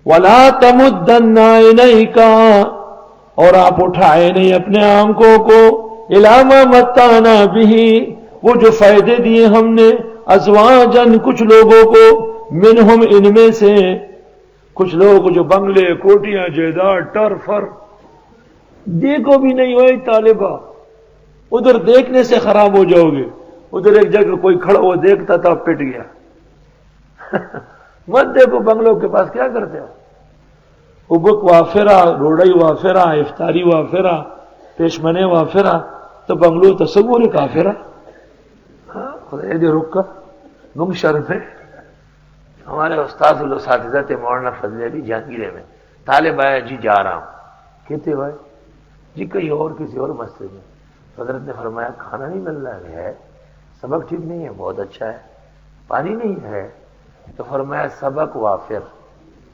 وَلَا تَمُدَّنَّ عَيْنَيْكَ، اور آپ اٹھائے نہیں اپنے آنکھوں کو، إِلَىٰ مَا مَتَّعْنَا بِهِ، وہ جو فائدے دیے ہم نے، ازواجن کچھ لوگوں کو، منہم ان میں سے، کچھ لوگ جو بنگلے کوٹیاں جائیداد ٹرفر، دیکھو بھی نہیں ہوئی طالبہ، ادھر دیکھنے سے خراب ہو جاؤ گے، ادھر ایک جگہ کوئی کھڑا ہوا دیکھتا تھا پٹ گیا مت دیکھو بنگلوں کے پاس کیا کرتے ہو، ابک وافرہ، روڑائی وافرہ، افطاری وافرہ، پیشمنے وافرہ، تو بنگلو تصور کافرہ. خدا دے رکا گم شرف ہے. ہمارے استاد الاساتذہ تھے مولانا فضل علی جہانگیرے میں، طالب آیا جی جا رہا ہوں، کہتے بھائی جی کہیں اور کسی اور مسجد میں. حضرت نے فرمایا کھانا نہیں مل رہا ہے، سبق ٹھیک نہیں ہے، بہت اچھا ہے، پانی نہیں ہے، تو فرمایا سبق وافر،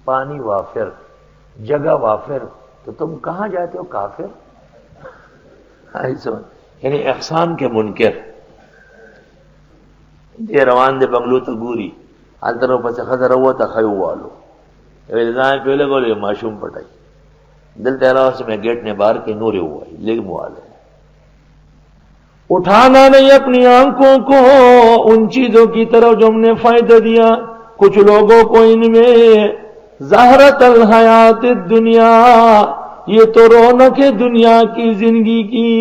پانی وافر، جگہ وافر، تو تم کہاں جاتے ہو کافر. یعنی احسان کے منکر. یہ روان دے بنگلو تا گوری حالتنو پس خضر ہوا تا خیو والو ویلدان پہلے گولے معشوم پٹائی دل تیرا سے میں گیٹ نے بار کے نورے ہوا ہی لیگ موالے. اٹھانا نہیں اپنی آنکھوں کو ان چیزوں کی طرف جو ہم نے فائدہ دیا کچھ لوگوں کو، ان میں زہرت الحیات الدنیا، یہ تو رونق ہے دنیا کی زندگی کی،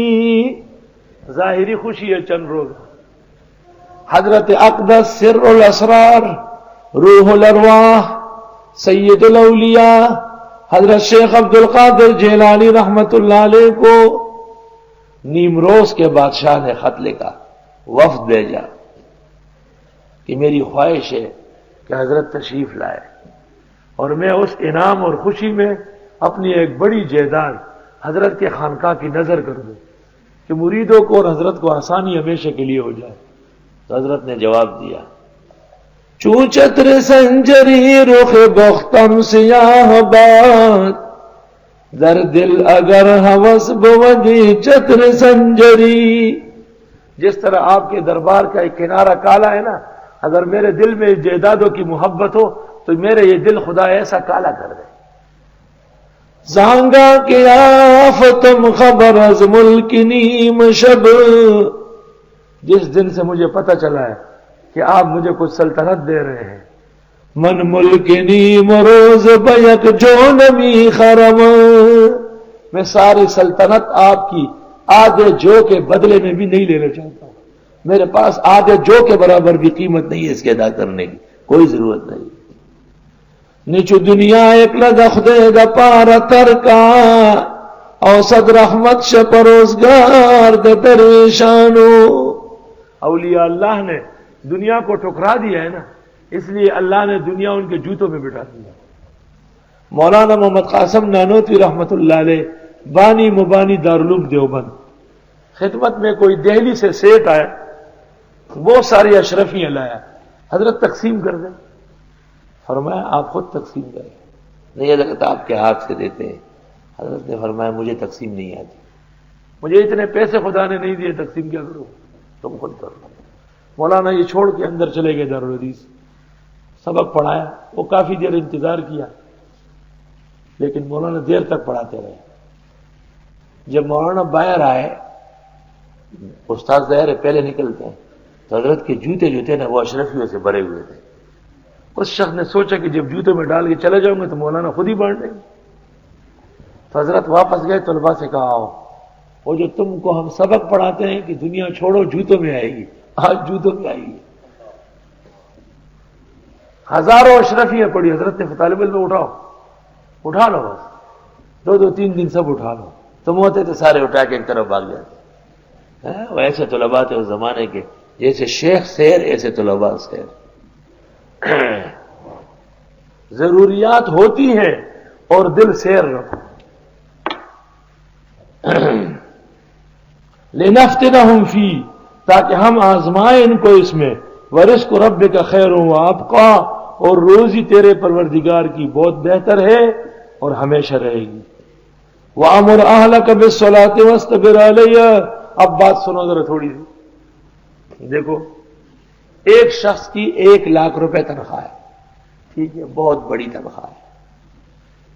ظاہری خوشی ہے چند روز. حضرت اقدس سر الاسرار روح الارواح سید الاولیاء حضرت شیخ عبد القادر جیلانی رحمت اللہ علیہ کو نیمروز کے بادشاہ نے خط لکھا، وفد بھیجا کہ میری خواہش ہے کہ حضرت تشریف لائے اور میں اس انعام اور خوشی میں اپنی ایک بڑی جائیداد حضرت کے خانقاہ کی نظر کر دوں کہ مریدوں کو اور حضرت کو آسانی ہمیشہ کے لیے ہو جائے. تو حضرت نے جواب دیا، چوں چتر سنجری رخ بختم سیاہ باد، در دل اگر ہوس بودی چتر سنجری. جس طرح آپ کے دربار کا ایک کنارہ کالا ہے نا، اگر میرے دل میں جائیدادوں کی محبت ہو تو میرے یہ دل خدا ایسا کالا کر دے. زانگا کے آفتم خبر از ملک نیم شب، جس دن سے مجھے پتہ چلا ہے کہ آپ مجھے کچھ سلطنت دے رہے ہیں، من ملک نیم روز بیک جو نمی خرم، میں ساری سلطنت آپ کی آدھے جو کے بدلے میں بھی نہیں لینا چاہتا ہوں. میرے پاس آدھے جو کے برابر بھی قیمت نہیں ہے اس کے ادا کرنے کی، کوئی ضرورت نہیں. نیچو دنیا ایک لگا خدے دا پارا ترکا، اوسط رحمت شپروزگار دا درویشانو. اولیاء اللہ نے دنیا کو ٹھکرا دیا ہے نا، اس لیے اللہ نے دنیا ان کے جوتوں میں بٹھا دیا. مولانا محمد قاسم نانوتوی رحمت اللہ علیہ بانی مبانی دارالعلوم دیوبند، خدمت میں کوئی دہلی سے سیٹ آئے، وہ ساری اشرفیاں لایا، حضرت تقسیم کر دیں. فرمایا آپ خود تقسیم کریں. نہیں لگتا آپ کے ہاتھ سے دیتے ہیں. حضرت نے فرمایا مجھے تقسیم نہیں آتی، مجھے اتنے پیسے خدا نے نہیں دیے، تقسیم کیا کروں، تم خود کرو. مولانا یہ چھوڑ کے اندر چلے گئے دارالحدیث، سبق پڑھایا. وہ کافی دیر انتظار کیا لیکن مولانا دیر تک پڑھاتے رہے. جب مولانا باہر آئے، استاد ظاہر ہے پہلے نکلتے ہیں، تو حضرت کے جوتے جو تھے نا وہ اشرفیوں سے بھرے ہوئے تھے. اس شخص نے سوچا کہ جب جوتے میں ڈال کے چلے جاؤں گے تو مولانا خود ہی بانٹ دیں گے. تو حضرت واپس گئے، طلباء سے کہا آؤ، وہ جو تم کو ہم سبق پڑھاتے ہیں کہ دنیا چھوڑو جوتوں میں آئے گی، آج جوتوں میں آئے گی. ہزاروں اشرفیاں پڑی. حضرت نے طالب علم اٹھا لو بس، 2 3 دن سب اٹھا لو. تم ہوتے تو سارے اٹھا کے ایک طرف بھاگ جاتے. وہ ایسے طلباء تھے اس زمانے کے، جیسے شیخ سیر ایسے طلباء سیر. ضروریات ہوتی ہیں اور دل سیر رکھو. لنفتنہم فی، تاکہ ہم آزمائیں ان کو اس میں. ورزق ربک خیر و ابقی، اور روزی تیرے پروردگار کی بہت بہتر ہے اور ہمیشہ رہے گی. وَأَمُرْ أَهْلَكَ بِالصَّلَاةِ وَاسْتَبِرْ عَلَيْهَا. اب بات سنو ذرا تھوڑی سی. دیکھو ایک شخص کی 1 لاکھ روپے تنخواہ ہے، ٹھیک ہے، بہت بڑی تنخواہ ہے.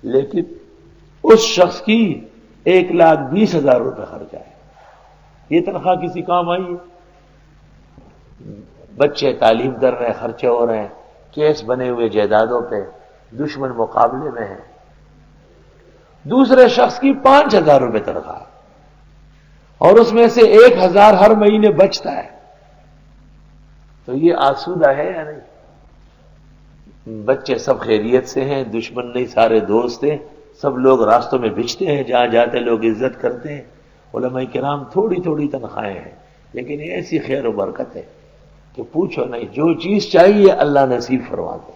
لیکن اس شخص کی 1,20,000 روپے خرچہ ہے. یہ تنخواہ کسی کام آئی ہے؟ بچے تعلیم کر رہے ہیں، خرچے ہو رہے ہیں، کیس بنے ہوئے جائیدادوں پہ، دشمن مقابلے میں ہے. دوسرے شخص کی 5,000 روپے تنخواہ اور اس میں سے 1,000 ہر مہینے بچتا ہے. تو یہ آسودہ ہے یا نہیں؟ بچے سب خیریت سے ہیں، دشمن نہیں، سارے دوست ہیں، سب لوگ راستوں میں بھیجتے ہیں، جہاں جاتے لوگ عزت کرتے ہیں. علماء کرام تھوڑی تھوڑی تنخواہیں ہیں، لیکن یہ ایسی خیر و برکت ہے کہ پوچھو نہیں، جو چیز چاہیے اللہ نصیب فرماتے.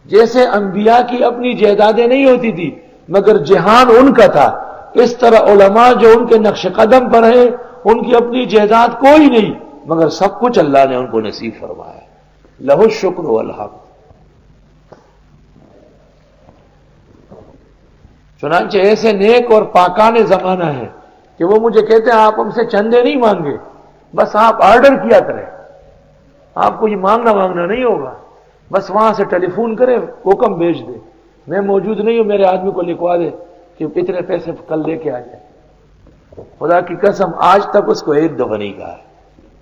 جیسے انبیاء کی اپنی جائیدادیں نہیں ہوتی تھی مگر جہان ان کا تھا، اس طرح علماء جو ان کے نقش قدم پر ہیں ان کی اپنی جائیداد کوئی نہیں مگر سب کچھ اللہ نے ان کو نصیب فرمایا. لہ الشکر والحمد. چنانچہ ایسے نیک اور پاکانے زمانہ ہے کہ وہ مجھے کہتے ہیں آپ ہم سے چندے نہیں مانگے، بس آپ آرڈر کیا کریں، آپ کو یہ مانگنا نہیں ہوگا، بس وہاں سے ٹیلی فون کریں، حکم بھیج دیں، میں موجود نہیں ہوں، میرے آدمی کو لکھوا دے کہ اتنے پیسے کل لے کے آ جائے. خدا کی قسم آج تک اس کو ایک دفعہ نہیں کہا.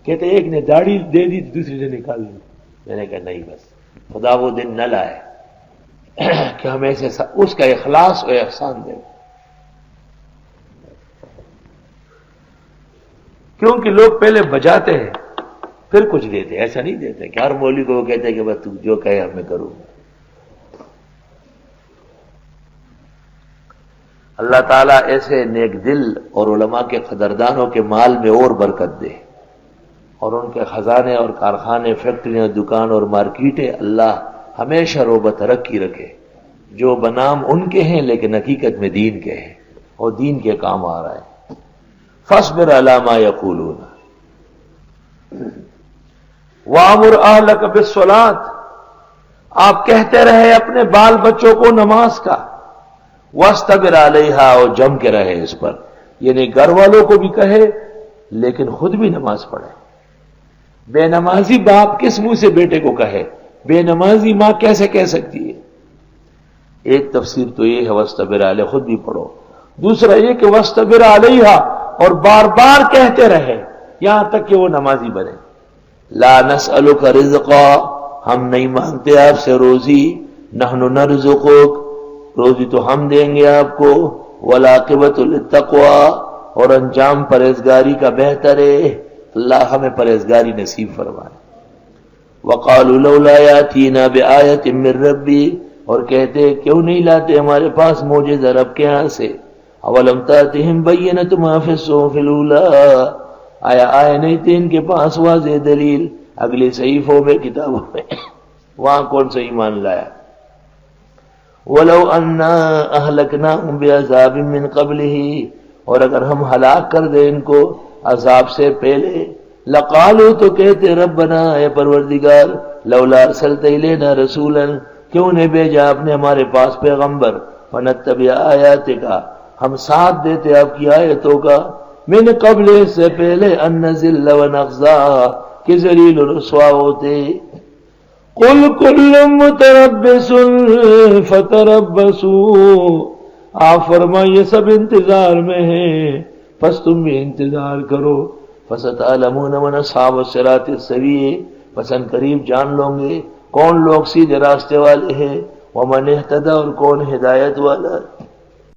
کہتے ایک نے داڑھی دے دی دوسری نے نکال دی. میں نے کہا نہیں، بس خدا وہ دن نہ لائے کہ ہم ایسے اس کا اخلاص و احسان دیں. کیونکہ لوگ پہلے بجاتے ہیں پھر کچھ دیتے، ایسا نہیں دیتے کہ ہر مولوی کو وہ کہتے ہیں کہ بس تو جو کہے ہم میں کروں گا. اللہ تعالیٰ ایسے نیک دل اور علماء کے قدردانوں کے مال میں اور برکت دے، اور ان کے خزانے اور کارخانے، فیکٹریاں، دکان اور مارکیٹیں اللہ ہمیشہ روبت رکھی رکھے، جو بنام ان کے ہیں لیکن حقیقت میں دین کے ہیں اور دین کے کام آ رہا ہے. فاصبر علی ما یقولون وامر اہلک بالصلاۃ. آپ کہتے رہے اپنے بال بچوں کو نماز کا، واصطبر علیہا، اور جم کے رہے اس پر، یعنی گھر والوں کو بھی کہے لیکن خود بھی نماز پڑھے. بے نمازی باپ کس منہ سے بیٹے کو کہے؟ بے نمازی ماں کیسے کہہ سکتی ہے؟ ایک تفسیر تو یہ ہے واصطبر علیہ، خود بھی پڑھو. دوسرا یہ کہ واصطبر علیہا، اور بار بار کہتے رہے یہاں تک کہ وہ نمازی بنے. لا نسألک رزقا، ہم نہیں مانگتے آپ سے روزی، نحن نرزقک، روزی تو ہم دیں گے آپ کو. والعاقبۃ للتقوی، اور انجام پرہیزگاری کا بہتر ہے. اللہ ہمیں پرہیزگاری نصیب فرمائے. وقالوا لولا یاتینا بآیۃ من ربی، اور کہتے کیوں نہیں لاتے ہمارے پاس معجزہ رب کے ہاں سے. اولم تاتہم بینۃ ما فی الصحف الاولی، آیا آئے نہیں تھے ان کے پاس واضح دلیل اگلے صحیفوں میں، کتابوں میں؟ وہاں کون سا ایمان لایا؟ وَلَوْ أَنَّا أَهْلَكْنَاهُمْ بِعَذَابٍ مِّن قَبْلِهِ، اور اگر ہم ہلاک کر دیں ان کو عذاب سے پہلے، لَقَالُوا، تو کہتے ربنا، اے پروردگار، لولا ارسلت الینا رسولا، کیوں نے بھیجا آپ نے ہمارے پاس پیغمبر، فنتبع آیاتک، ہم ساتھ دیتے آپ کی آیتوں کا، من قبل، سے پہلے، ان نذل ونخزا، کہ ذلیل و رسوا ہوتے. قل کل متربص فتربصوا، آپ فرمائیے سب انتظار میں ہیں پس تم بھی انتظار کرو. فستعلمون من اصحاب الصراط السوی، پسند قریب جان لوں گے کون لوگ سیدھے راستے والے ہیں. ومن اہتدی، اور کون ہدایت والا.